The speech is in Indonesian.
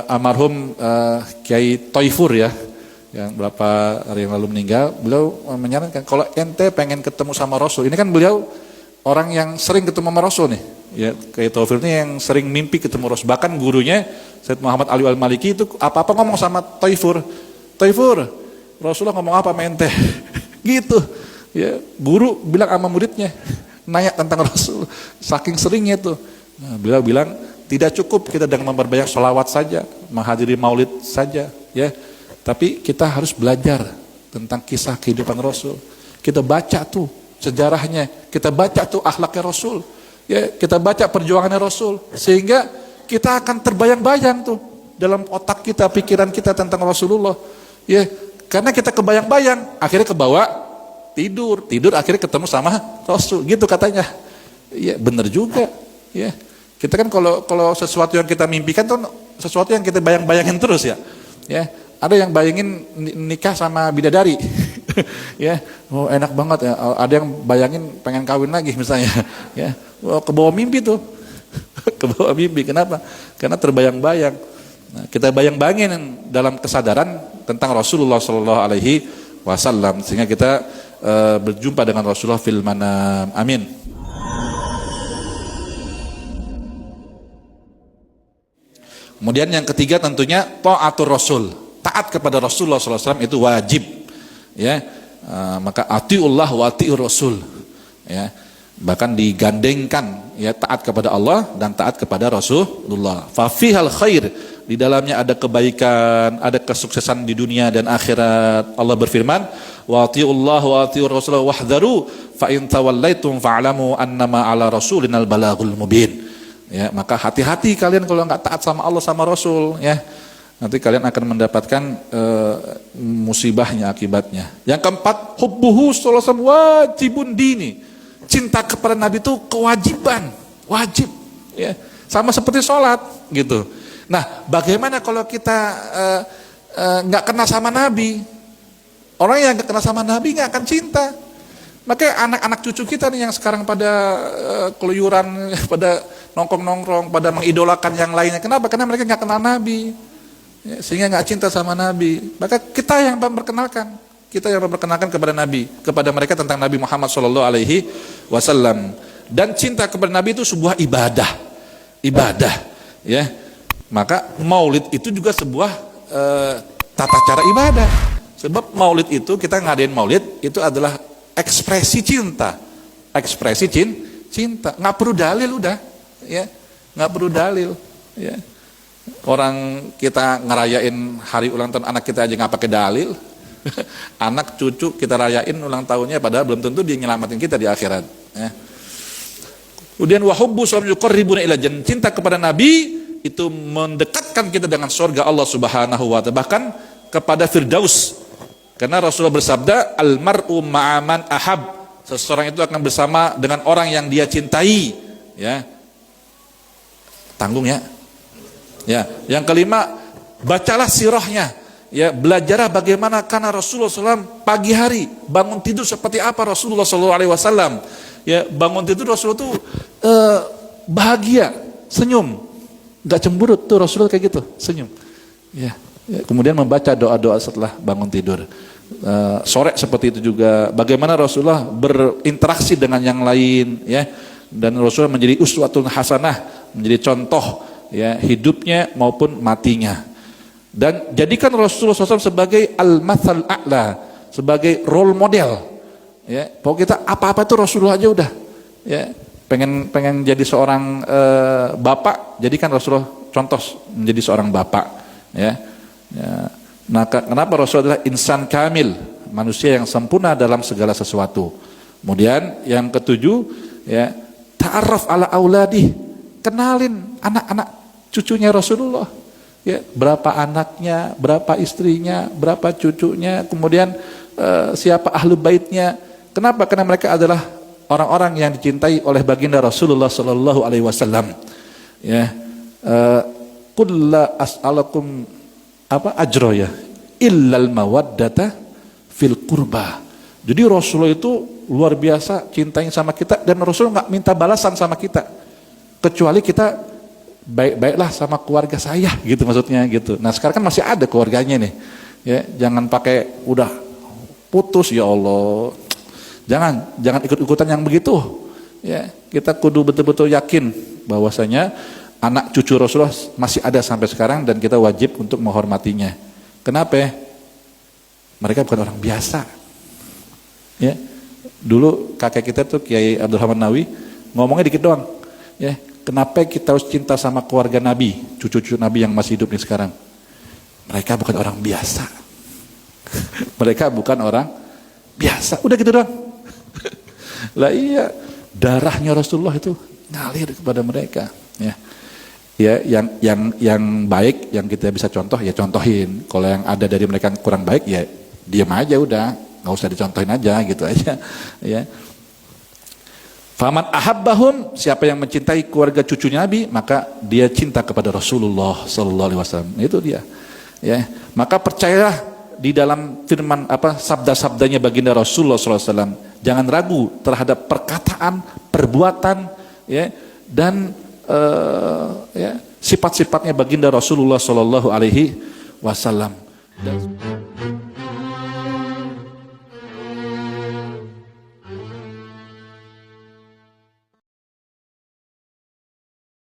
Almarhum Kiai Toifur ya, yang beberapa hari yang lalu meninggal, beliau menyarankan kalau ente pengen ketemu sama Rasul, ini kan beliau orang yang sering ketemu sama Rasul nih, ya Kiai Toifur ini yang sering mimpi ketemu Rasul, bahkan gurunya Sayyid Muhammad Ali Al-Maliki itu apa-apa ngomong sama Toifur, Rasulullah ngomong apa sama ente, gitu, ya guru bilang sama muridnya, nanya tentang Rasul, saking seringnya tuh, nah, beliau bilang tidak cukup kita dengan memperbanyak sholawat saja, menghadiri maulid saja, ya. Tapi kita harus belajar tentang kisah kehidupan Rasul. Kita baca tuh sejarahnya, kita baca tuh akhlaknya Rasul, ya. Kita baca perjuangannya Rasul, sehingga kita akan terbayang-bayang tuh dalam otak kita, pikiran kita tentang Rasulullah, ya. Karena kita kebayang-bayang, akhirnya kebawa tidur akhirnya ketemu sama Rasul, gitu katanya. Ya benar juga, ya. Kita kan kalau sesuatu yang kita mimpikan tuh sesuatu yang kita bayang-bayangin terus ya. Ya, ada yang bayangin nikah sama bidadari. Ya, oh enak banget ya. Ada yang bayangin pengen kawin lagi misalnya. Ya, oh, ke bawah mimpi tuh. Ke bawah mimpi. Kenapa? Karena terbayang-bayang. Nah, kita bayang-bayangin dalam kesadaran tentang Rasulullah Shallallahu Alaihi Wasallam sehingga kita berjumpa dengan Rasulullah fil manam. Amin. Kemudian yang ketiga tentunya ta'atur Rasul, taat kepada Rasulullah SAW itu wajib, ya. Maka atiullah wa atiur Rasul, ya. Bahkan digandengkan, ya, taat kepada Allah dan taat kepada Rasulullah. Fa fihal khair, di dalamnya ada kebaikan, ada kesuksesan di dunia dan akhirat. Allah berfirman, wa atiullah wa atiur Rasul wahdharu fa in tawallaitum fa'lamu annama 'ala rasulinal balagul mubin. Ya, maka hati-hati kalian kalau nggak taat sama Allah sama Rasul, ya. Nanti kalian akan mendapatkan musibahnya akibatnya. Yang keempat, hubbuhu sallallahu alaihi wasallam wajibun dini. Cinta kepada Nabi itu kewajiban, wajib, ya. Sama seperti sholat, gitu. Nah, bagaimana kalau kita nggak kenal sama Nabi? Orang yang nggak kenal sama Nabi nggak akan cinta. Makanya anak-anak cucu kita nih yang sekarang pada keluyuran, pada nongkrong-nongkrong, pada mengidolakan yang lainnya. Kenapa? Karena mereka nggak kenal Nabi, ya, sehingga nggak cinta sama Nabi. Maka kita yang memperkenalkan, kepada Nabi, kepada mereka tentang Nabi Muhammad Shallallahu Alaihi Wasallam. Dan cinta kepada Nabi itu sebuah ibadah, ya. Maka Maulid itu juga sebuah tata cara ibadah. Sebab Maulid itu kita ngadain Maulid itu adalah ekspresi cinta, cinta, nggak perlu dalil udah, ya, nggak perlu dalil, ya. Orang kita ngerayain hari ulang tahun anak kita aja nggak pakai dalil, anak cucu kita rayain ulang tahunnya padahal belum tentu dia nyelamatin kita di akhirat, ya. Kemudian wahubbu yuqarribuna ila jannah, cinta kepada Nabi itu mendekatkan kita dengan surga Allah Subhanahu wa Ta'ala, bahkan kepada Firdaus. Karena Rasulullah bersabda, almar'u ma'aman ahab, seseorang itu akan bersama dengan orang yang dia cintai, ya. Tanggung ya. Ya, yang kelima, bacalah sirahnya, ya, belajarlah bagaimana karena Rasulullah SAW pagi hari bangun tidur seperti apa Rasulullah SAW, ya, bangun tidur Rasulullah itu bahagia, senyum, nggak cemburut tuh Rasulullah kayak gitu, senyum, ya. Kemudian membaca doa-doa setelah bangun tidur. Sore seperti itu juga. Bagaimana Rasulullah berinteraksi dengan yang lain, ya. Dan Rasulullah menjadi uswatun hasanah, menjadi contoh, ya, hidupnya maupun matinya. Dan jadikan Rasulullah SAW sebagai al-mathal a'la, sebagai role model, ya. Pokoknya kita apa-apa itu Rasulullah aja udah, ya. Pengen jadi seorang bapak, jadikan Rasulullah contoh menjadi seorang bapak, ya. Ya. Nah, kenapa Rasul adalah insan kamil, manusia yang sempurna dalam segala sesuatu. Kemudian yang ketujuh, ya, ta'arraf ala auladi, kenalin anak-anak cucunya Rasulullah, ya, berapa anaknya, berapa istrinya, berapa cucunya, kemudian siapa ahlu baitnya. Kenapa? Karena mereka adalah orang-orang yang dicintai oleh baginda Rasulullah Sallallahu Alaihi Wasallam, ya. Qul la as'alakum ajro, ya, illal mawaddata fil qurba. Jadi Rasulullah itu luar biasa cintanya sama kita, dan Rasulullah nggak minta balasan sama kita, kecuali kita baik-baiklah sama keluarga saya, gitu maksudnya gitu. Nah sekarang kan masih ada keluarganya nih, ya jangan pakai udah putus ya Allah, jangan ikut-ikutan yang begitu, ya kita kudu betul-betul yakin bahwasanya anak cucu Rasulullah masih ada sampai sekarang dan kita wajib untuk menghormatinya. Kenapa? Mereka bukan orang biasa. Ya, dulu kakek kita tuh Kiai Abdul Rahman Nawawi ngomongnya dikit doang. Ya, kenapa kita harus cinta sama keluarga Nabi, cucu-cucu Nabi yang masih hidup nih sekarang? Mereka bukan orang biasa. Mereka bukan orang biasa. Udah gitu doang. Lah iya, darahnya Rasulullah itu ngalir kepada mereka. Ya, ya yang baik yang kita bisa contoh ya contohin. Kalau yang ada dari mereka yang kurang baik ya diam aja udah. Nggak usah dicontohin aja gitu aja, ya. Faman ahabbahum, siapa yang mencintai keluarga cucu Nabi, maka dia cinta kepada Rasulullah sallallahu alaihi wasallam. Itu dia. Ya, maka percayalah di dalam firman sabda-sabdanya baginda Rasulullah sallallahu alaihi wasallam. Jangan ragu terhadap perkataan, perbuatan, ya, dan ya, sifat-sifatnya baginda Rasulullah sallallahu alaihi wasallam.